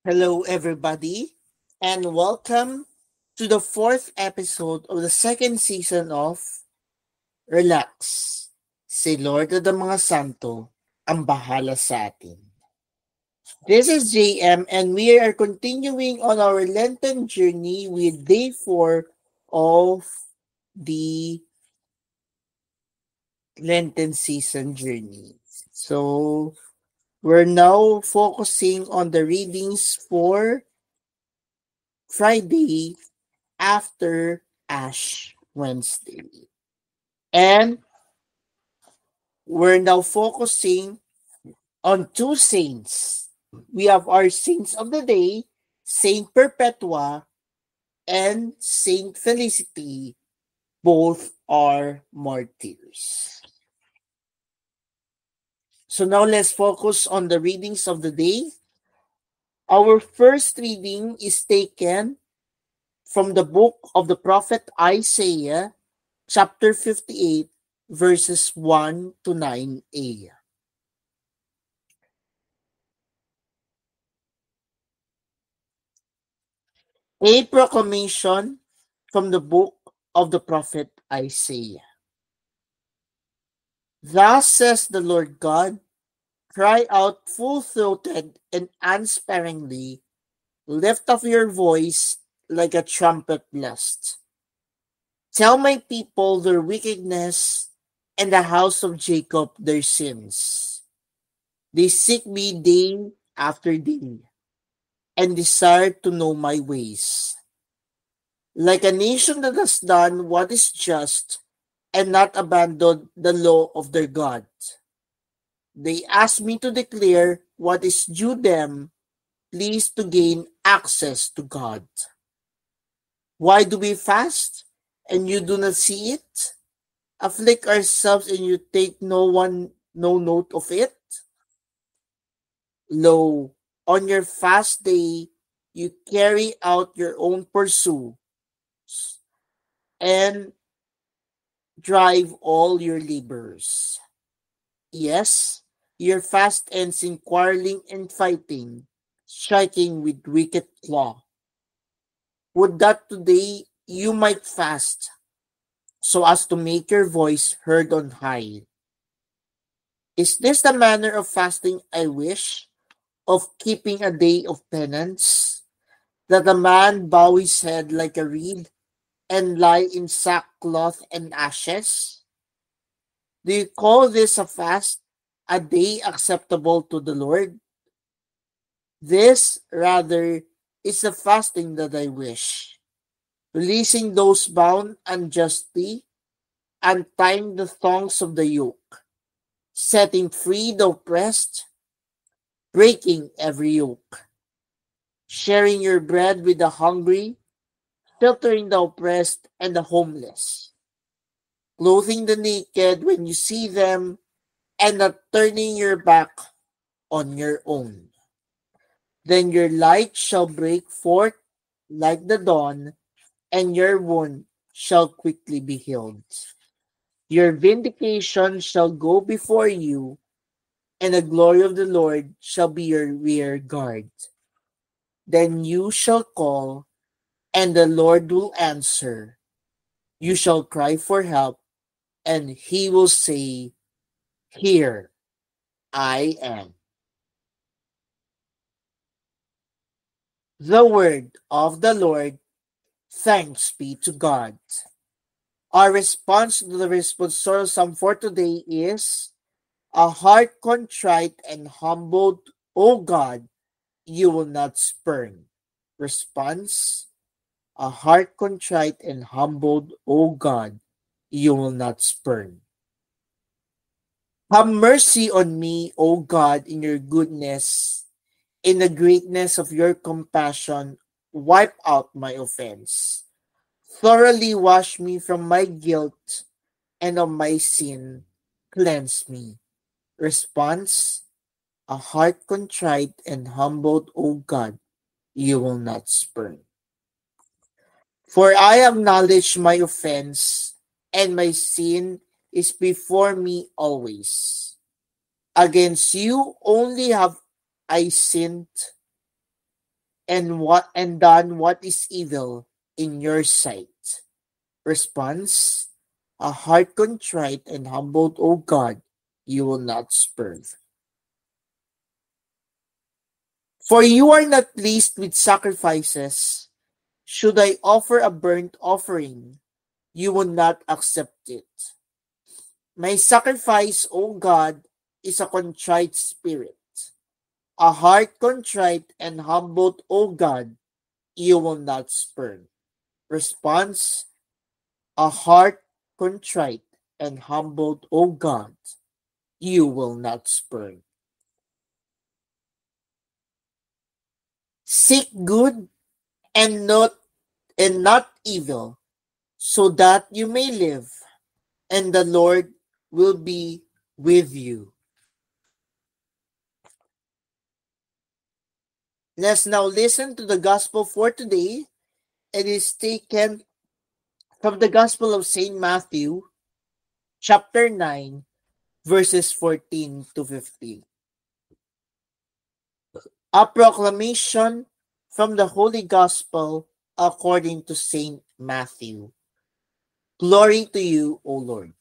Hello, everybody, and welcome to the fourth episode of the second season of Relax. Si Lord of the mga Santo ang bahala sa atin. This is JM, and we are continuing on our Lenten journey with day 4 of the Lenten season journey. So, we're now focusing on the readings for Friday after Ash Wednesday. And we're now focusing on two saints. We have our saints of the day, Saint Perpetua and Saint Felicity. Both are martyrs. So now let's focus on the readings of the day. Our first reading is taken from the book of the prophet Isaiah, chapter 58, verses 1 to 9a. A proclamation from the book of the prophet Isaiah. Thus says the Lord God, cry out full-throated and unsparingly, lift up your voice like a trumpet blast. Tell my people their wickedness and the house of Jacob their sins. They seek me day after day and desire to know my ways. Like a nation that has done what is just and not abandoned the law of their God. They ask me to declare what is due them, pleased to gain access to God. Why do we fast and you do not see it? Afflict ourselves and you take no note of it? Lo, on your fast day you carry out your own pursuits and drive all your labors. Yes, your fast ends in quarreling and fighting, striking with wicked claw. Would that today you might fast, so as to make your voice heard on high. Is this the manner of fasting I wish, of keeping a day of penance, that a man bow his head like a reed, and lie in sackcloth and ashes? Do you call this a fast, a day acceptable to the Lord? This, rather, is the fasting that I wish, releasing those bound unjustly, untying the thongs of the yoke, setting free the oppressed, breaking every yoke, sharing your bread with the hungry, sheltering the oppressed and the homeless, clothing the naked when you see them, and not turning your back on your own. Then your light shall break forth like the dawn, and your wound shall quickly be healed. Your vindication shall go before you, and the glory of the Lord shall be your rear guard. Then you shall call, and the Lord will answer. You shall cry for help, and he will say, here I am. The word of the Lord. Thanks be to God. Our response to the responsorial psalm for today is, a heart contrite and humbled, O God, you will not spurn. Response, a heart contrite and humbled, O God, you will not spurn. Have mercy on me, O God, in your goodness. In the greatness of your compassion, wipe out my offense. Thoroughly wash me from my guilt, and of my sin cleanse me. Response, a heart contrite and humbled, O God, you will not spurn. For I acknowledge my offense, and my sin is before me always. Against you only have I sinned and done what is evil in your sight. Response: a heart contrite and humbled, O God, you will not spurn. For you are not pleased with sacrifices. Should I offer a burnt offering, you will not accept it. My sacrifice, O God, is a contrite spirit. A heart contrite and humbled, O God, you will not spurn. Response: a heart contrite and humbled, O God, you will not spurn. Seek good and not evil, so that you may live, and the Lord will be with you. Let's now listen to the gospel for today. It is taken from the Gospel of St. Matthew, chapter 9, verses 14 to 15. A proclamation from the Holy Gospel according to St. Matthew. Glory to you, O Lord.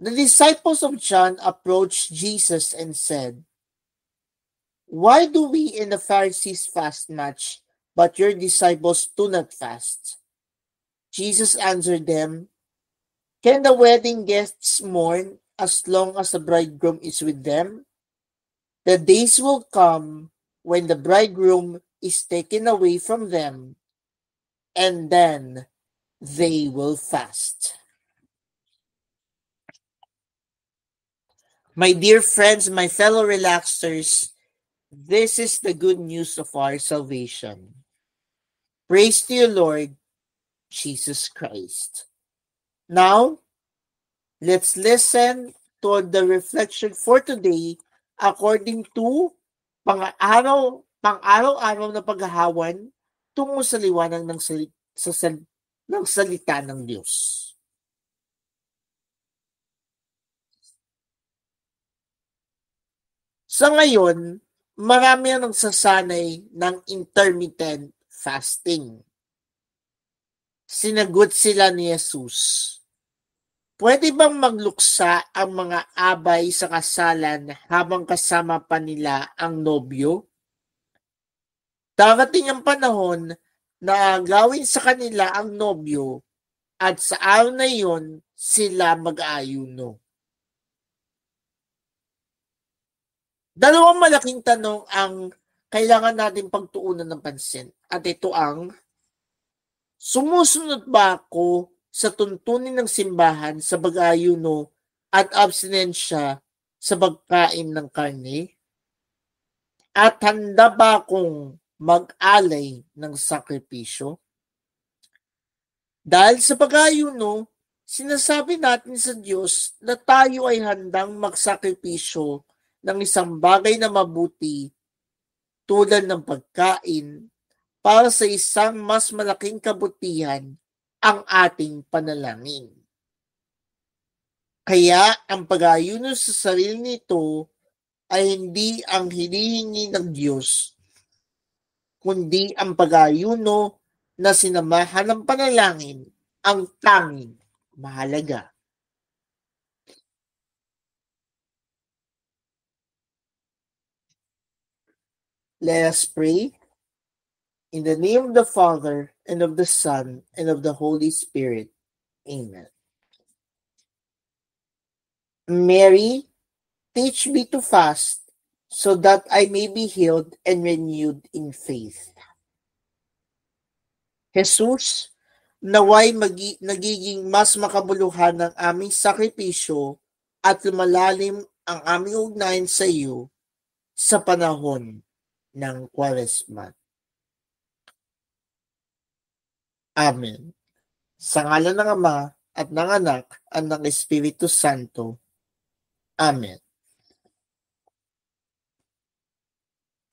The disciples of John approached Jesus and said, "Why do we and the Pharisees fast much, but your disciples do not fast?" Jesus answered them, "Can the wedding guests mourn as long as the bridegroom is with them? The days will come when the bridegroom is taken away from them, and then they will fast." My dear friends, my fellow relaxers, this is the good news of our salvation. Praise to you, Lord Jesus Christ. Now, let's listen to the reflection for today according to pang-araw-araw na paghahawan tungo sa liwanag ng salita ng Diyos. Sa ngayon, marami ang nagsasanay ng intermittent fasting. Sinagot sila ni Jesus, "Pwede bang magluksa ang mga abay sa kasalan habang kasama pa nila ang nobyo? Darating ang panahon na gawin sa kanila ang nobyo at sa araw na iyon sila mag-aayuno." Dalawang malaking tanong ang kailangan natin pagtuunan ng pansin. At ito ang, sumusunod ba ako sa tuntunin ng simbahan sa pag-aayuno at abstinensya sa pagkain ng karne? At handa ba akong mag-alay ng sakripisyo? Dahil sa pag-aayuno, sinasabi natin sa Diyos na tayo ay handang magsakripisyo ng isang bagay na mabuti tulad ng pagkain para sa isang mas malaking kabutihan, ang ating panalangin. Kaya ang pag-aayuno sa sarili nito ay hindi ang hinihingi ng Diyos, kundi ang pag-aayuno na sinamahan ng panalangin ang tanging mahalaga. Let us pray. In the name of the Father, and of the Son, and of the Holy Spirit. Amen. Mary, teach me to fast, so that I may be healed and renewed in faith. Jesus, naway nagiging mas makabuluhan ng aming sakripisyo at lumalalim ang aming ugnayan sa iyo sa panahon ng Kwaresma. Amen. Sa ngalan ng Ama at ng Anak at ng Espiritu Santo. Amen.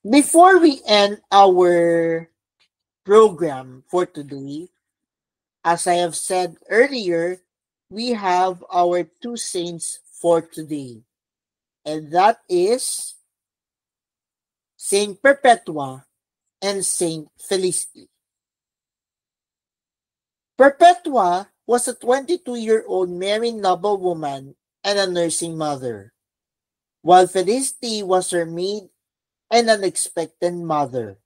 Before we end our program for today, as I have said earlier, we have our two saints for today. and that is Saint Perpetua and Saint Felicity. Perpetua was a 22-year-old married noblewoman and a nursing mother, while Felicity was her maid and an expectant mother.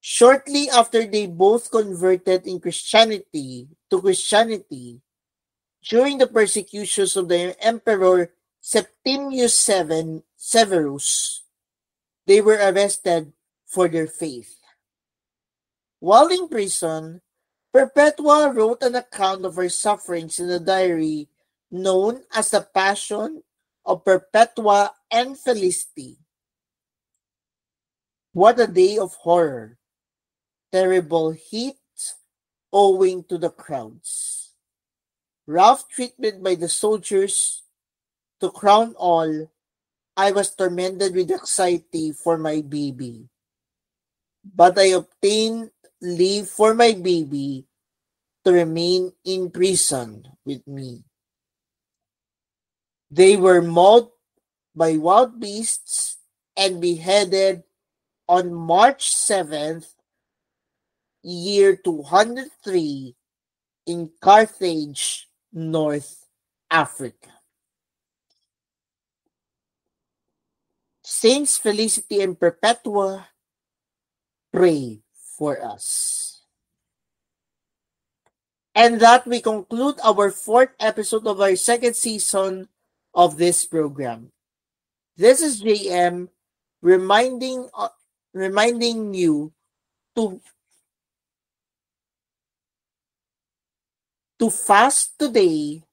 Shortly after they both converted to Christianity, during the persecutions of the Emperor Septimius Severus, they were arrested for their faith. While in prison, Perpetua wrote an account of her sufferings in a diary known as the Passion of Perpetua and Felicity. What a day of horror! Terrible heat owing to the crowds. Rough treatment by the soldiers. To crown all, I was tormented with anxiety for my baby. But I obtained leave for my baby to remain in prison with me. They were mauled by wild beasts and beheaded on March 7th, year 203 in Carthage, North Africa. Saints Felicity and Perpetua, pray for us. And that we conclude our fourth episode of our second season of this program. This is JM reminding you to fast today,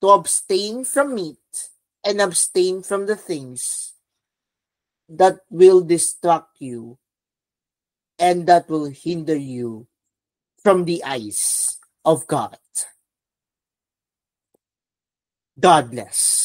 to abstain from meat and abstain from the things that will distract you and that will hinder you from the eyes of God. God bless.